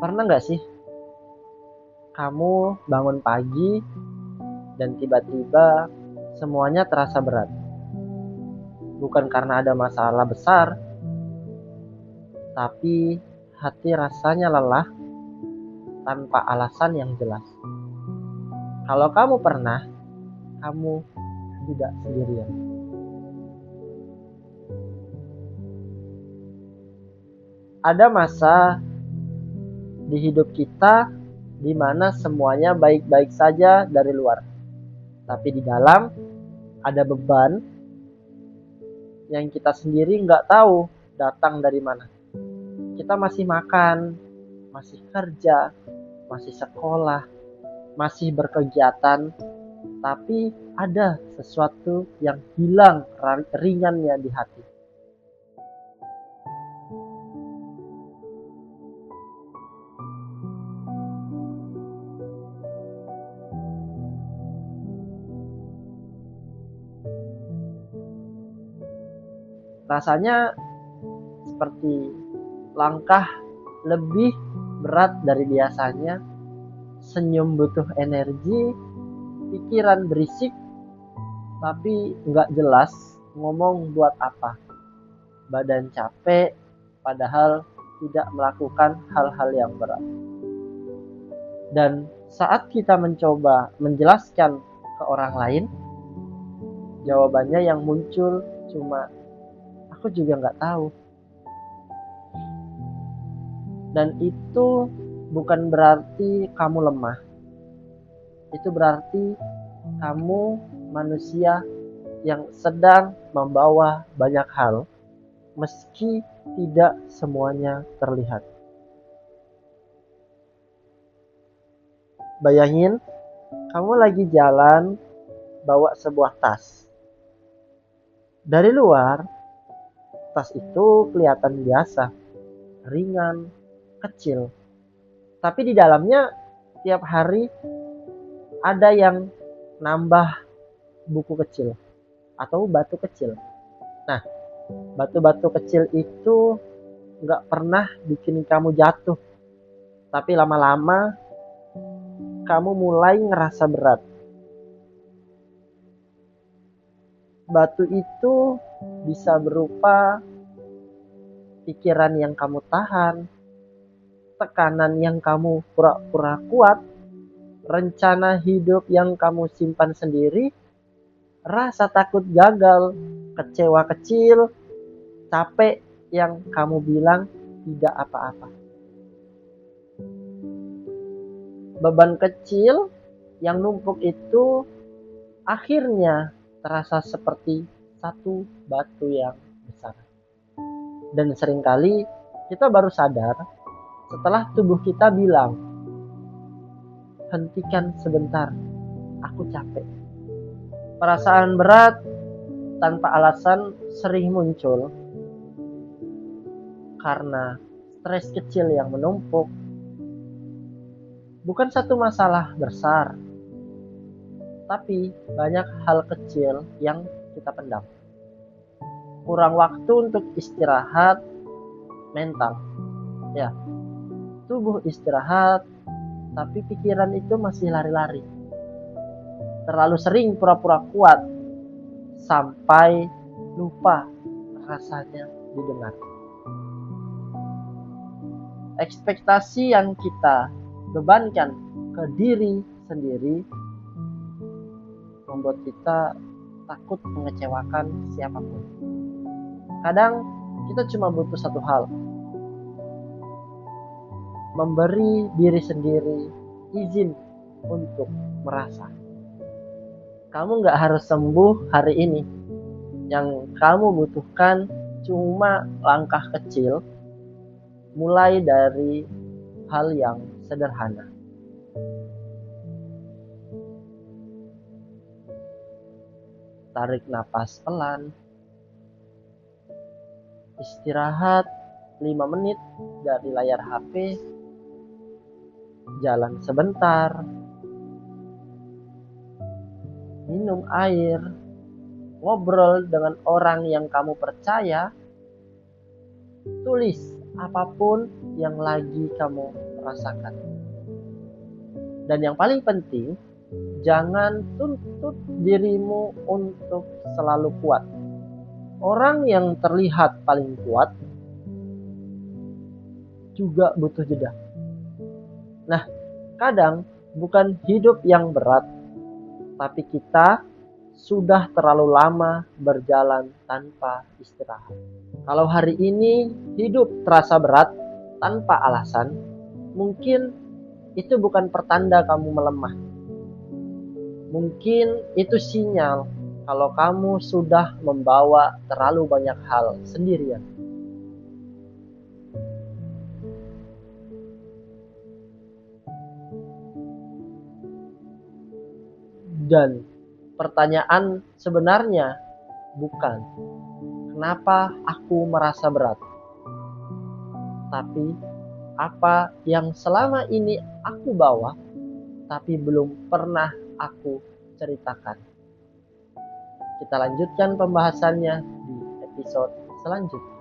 Pernah nggak sih kamu bangun pagi dan tiba-tiba semuanya terasa berat? Bukan karena ada masalah besar, tapi hati rasanya lelah tanpa alasan yang jelas. Kalau kamu pernah, kamu tidak sendirian. Ada masa di hidup kita di mana semuanya baik-baik saja dari luar, tapi di dalam ada beban yang kita sendiri nggak tahu datang dari mana. Kita masih makan, masih kerja, masih sekolah, masih berkegiatan, tapi ada sesuatu yang hilang ringannya di hati. Rasanya seperti langkah lebih berat dari biasanya, senyum butuh energi, pikiran berisik, tapi nggak jelas ngomong buat apa. Badan capek, padahal tidak melakukan hal-hal yang berat. Dan saat kita mencoba menjelaskan ke orang lain, jawabannya yang muncul cuma, aku juga nggak tahu. Dan itu bukan berarti kamu lemah. Itu berarti kamu manusia yang sedang membawa banyak hal, meski tidak semuanya terlihat. Bayangin, kamu lagi jalan bawa sebuah tas. Dari luar, tas itu kelihatan biasa, ringan, kecil. Tapi di dalamnya tiap hari ada yang nambah buku kecil atau batu kecil. Nah, batu-batu kecil itu nggak pernah bikin kamu jatuh. Tapi lama-lama kamu mulai ngerasa berat. Batu itu bisa berupa pikiran yang kamu tahan, tekanan yang kamu pura-pura kuat, rencana hidup yang kamu simpan sendiri, rasa takut gagal, kecewa kecil, capek yang kamu bilang tidak apa-apa. Beban kecil yang numpuk itu akhirnya terasa seperti satu batu yang besar. Dan seringkali kita baru sadar setelah tubuh kita bilang, hentikan sebentar, aku capek. Perasaan berat tanpa alasan sering muncul karena stres kecil yang menumpuk. Bukan satu masalah besar, tapi banyak hal kecil yang kita pendam. Kurang waktu untuk istirahat mental. Ya, tubuh istirahat, tapi pikiran itu masih lari-lari. Terlalu sering pura-pura kuat, sampai lupa rasanya didengar. Ekspektasi yang kita bebankan ke diri sendiri membuat kita takut mengecewakan siapapun. Kadang kita cuma butuh satu hal, memberi diri sendiri izin untuk merasa. Kamu gak harus sembuh hari ini. Yang kamu butuhkan cuma langkah kecil, mulai dari hal yang sederhana. Tarik napas pelan, istirahat 5 menit dari layar HP, jalan sebentar, minum air, ngobrol dengan orang yang kamu percaya, tulis apapun yang lagi kamu rasakan. Dan yang paling penting, jangan tuntut dirimu untuk selalu kuat. Orang yang terlihat paling kuat juga butuh jeda. Nah, kadang bukan hidup yang berat, tapi kita sudah terlalu lama berjalan tanpa istirahat. Kalau hari ini hidup terasa berat tanpa alasan, mungkin itu bukan pertanda kamu melemah. Mungkin itu sinyal kalau kamu sudah membawa terlalu banyak hal sendirian. Dan pertanyaan sebenarnya bukan kenapa aku merasa berat, tapi apa yang selama ini aku bawa tapi belum pernah aku ceritakan. Kita lanjutkan pembahasannya di episode selanjutnya.